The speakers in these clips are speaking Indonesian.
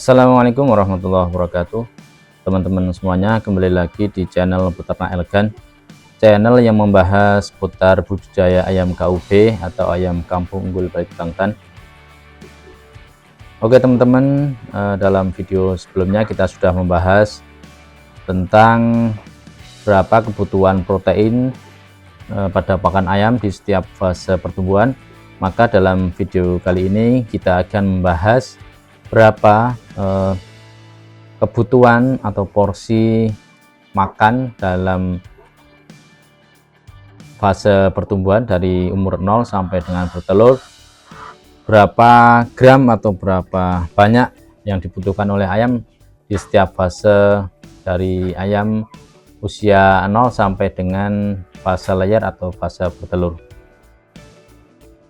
Assalamualaikum warahmatullahi wabarakatuh, teman-teman semuanya. Kembali lagi di channel Peternak Elegan, channel yang membahas seputar budidaya ayam KUB atau ayam kampung unggul Balik Bangtan. Oke teman-teman, dalam video sebelumnya kita sudah membahas tentang berapa kebutuhan protein pada pakan ayam di setiap fase pertumbuhan. Maka dalam video kali ini kita akan membahas berapa kebutuhan atau porsi makan dalam fase pertumbuhan dari umur 0 sampai dengan bertelur, berapa gram atau berapa banyak yang dibutuhkan oleh ayam di setiap fase dari ayam usia 0 sampai dengan fase layar atau fase bertelur.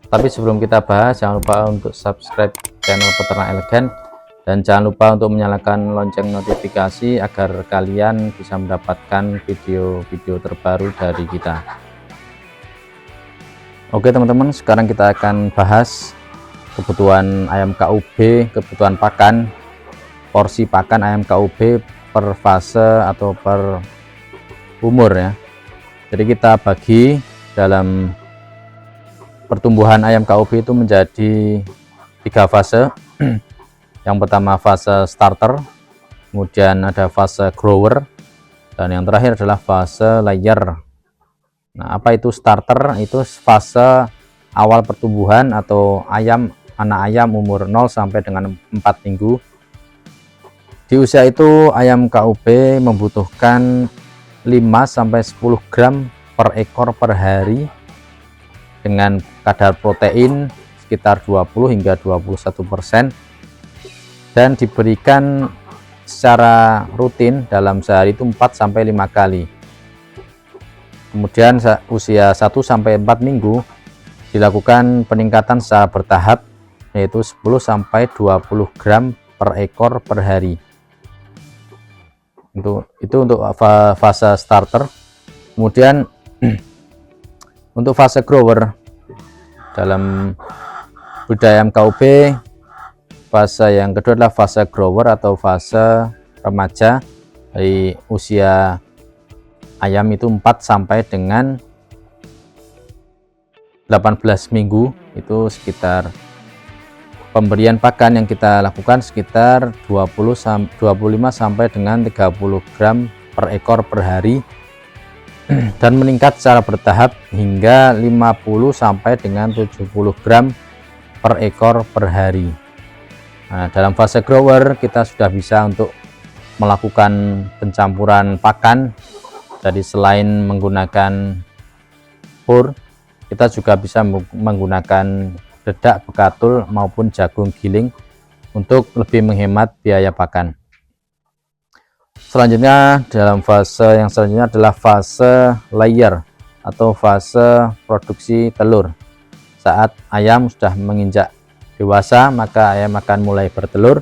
Tapi sebelum kita bahas, jangan lupa untuk subscribe channel Peternak Elegan dan jangan lupa untuk menyalakan lonceng notifikasi agar kalian bisa mendapatkan video-video terbaru dari kita. Oke teman-teman, sekarang kita akan bahas kebutuhan ayam KUB, kebutuhan pakan, porsi pakan ayam KUB per fase atau per umur ya. Jadi kita bagi dalam pertumbuhan ayam KUB itu menjadi 3 fase. Yang pertama fase starter, kemudian ada fase grower, dan yang terakhir adalah fase layer. Nah, apa itu starter? Itu fase awal pertumbuhan atau anak ayam umur 0 sampai dengan 4 minggu. Di usia itu ayam KUB membutuhkan 5 sampai 10 gram per ekor per hari, dengan kadar protein sekitar 20 hingga 21%, dan diberikan secara rutin dalam sehari itu 4 sampai 5 kali. Kemudian usia 1 sampai 4 minggu dilakukan peningkatan secara bertahap, yaitu 10 sampai 20 gram per ekor per hari. Itu untuk fase starter. Kemudian untuk fase grower dalam budidaya ayam KUB, fase yang kedua adalah fase grower atau fase remaja. Dari usia ayam itu 4 sampai dengan 18 minggu, itu sekitar pemberian pakan yang kita lakukan sekitar 25 sampai dengan 30 gram per ekor per hari, dan meningkat secara bertahap hingga 50 sampai dengan 70 gram per ekor per hari. Nah, dalam fase grower kita sudah bisa untuk melakukan pencampuran pakan. Jadi selain menggunakan pur, kita juga bisa menggunakan dedak, bekatul maupun jagung giling untuk lebih menghemat biaya pakan. Selanjutnya dalam fase yang selanjutnya adalah fase layer atau fase produksi telur. Saat ayam sudah menginjak dewasa, maka ayam akan mulai bertelur,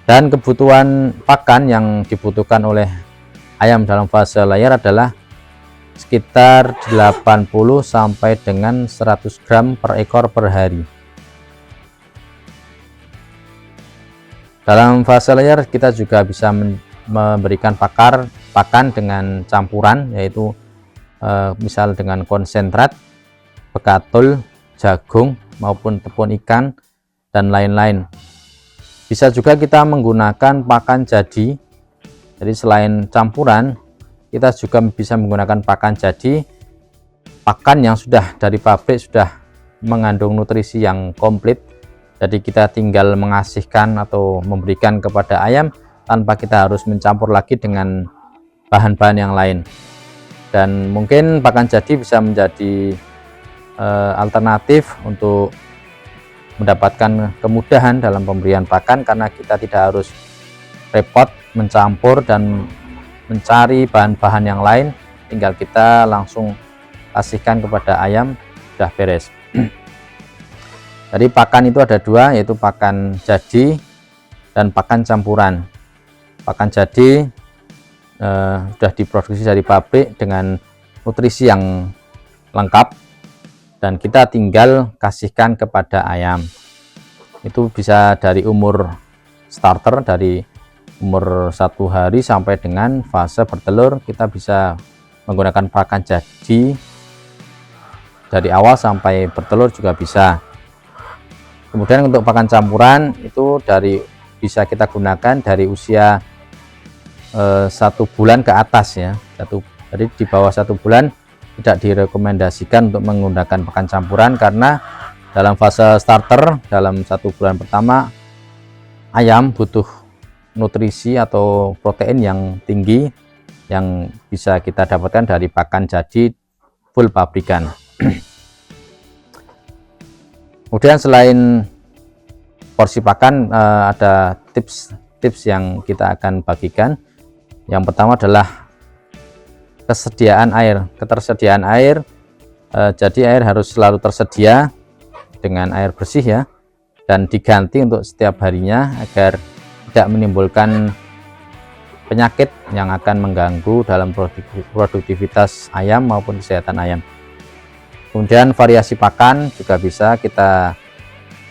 dan kebutuhan pakan yang dibutuhkan oleh ayam dalam fase layer adalah sekitar 80 sampai dengan 100 gram per ekor per hari. Dalam fase layer kita juga bisa memberikan pakan dengan campuran, yaitu misal dengan konsentrat, bekatul, jagung maupun tepung ikan dan lain-lain. Bisa juga kita menggunakan pakan jadi. Jadi selain campuran, kita juga bisa menggunakan pakan jadi, pakan yang sudah dari pabrik sudah mengandung nutrisi yang komplit. Jadi kita tinggal mengasihkan atau memberikan kepada ayam tanpa kita harus mencampur lagi dengan bahan-bahan yang lain. Dan mungkin pakan jadi bisa menjadi alternatif untuk mendapatkan kemudahan dalam pemberian pakan, karena kita tidak harus repot mencampur dan mencari bahan-bahan yang lain, tinggal kita langsung kasihkan kepada ayam, sudah beres. Jadi pakan itu ada 2, yaitu pakan jadi dan pakan campuran. Pakan jadi sudah diproduksi dari pabrik dengan nutrisi yang lengkap, dan kita tinggal kasihkan kepada ayam. Itu bisa dari umur starter dari umur 1 hari sampai dengan fase bertelur, kita bisa menggunakan pakan jadi dari awal sampai bertelur juga bisa. Kemudian untuk pakan campuran itu bisa kita gunakan dari usia 1 bulan ke atas ya. Jadi di bawah 1 bulan tidak direkomendasikan untuk menggunakan pakan campuran, karena dalam fase starter dalam 1 bulan pertama ayam butuh nutrisi atau protein yang tinggi yang bisa kita dapatkan dari pakan jadi full pabrikan. Kemudian selain porsi pakan, ada tips yang kita akan bagikan. Yang pertama adalah ketersediaan air. Jadi air harus selalu tersedia dengan air bersih ya, dan diganti untuk setiap harinya agar tidak menimbulkan penyakit yang akan mengganggu dalam produktivitas ayam maupun kesehatan ayam. Kemudian variasi pakan juga bisa, kita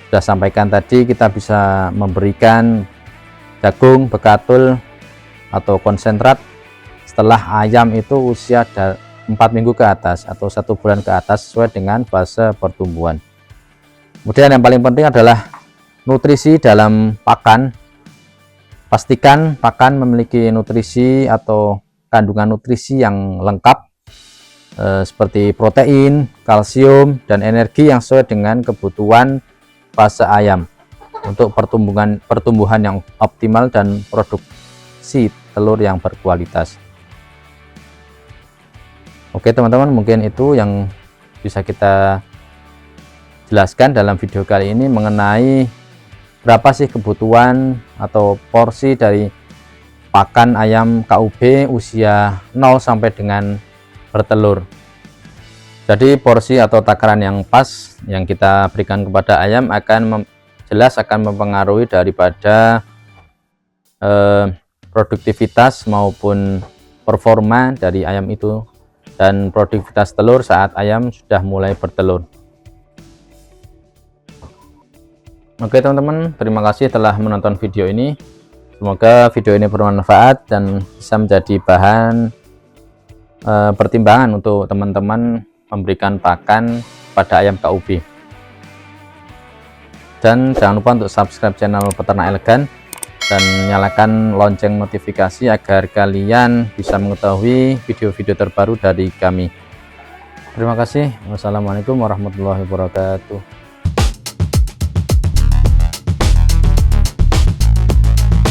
sudah sampaikan tadi, kita bisa memberikan jagung, bekatul atau konsentrat setelah ayam itu usia 4 minggu ke atas atau 1 bulan ke atas sesuai dengan fase pertumbuhan. Kemudian yang paling penting adalah nutrisi dalam pakan. Pastikan pakan memiliki nutrisi atau kandungan nutrisi yang lengkap, seperti protein, kalsium, dan energi yang sesuai dengan kebutuhan fase ayam untuk pertumbuhan yang optimal dan produksi telur yang berkualitas. Oke teman-teman, mungkin itu yang bisa kita jelaskan dalam video kali ini mengenai berapa sih kebutuhan atau porsi dari pakan ayam KUB usia 0 sampai dengan bertelur. Jadi porsi atau takaran yang pas yang kita berikan kepada ayam jelas akan mempengaruhi daripada produktivitas maupun performa dari ayam itu dan produktivitas telur saat ayam sudah mulai bertelur. Oke teman-teman, terima kasih telah menonton video ini. Semoga video ini bermanfaat dan bisa menjadi bahan pertimbangan untuk teman-teman memberikan pakan pada ayam KUB. Dan jangan lupa untuk subscribe channel Peternak Elegan dan nyalakan lonceng notifikasi agar kalian bisa mengetahui video-video terbaru dari kami. Terima kasih. Wassalamualaikum warahmatullahi wabarakatuh.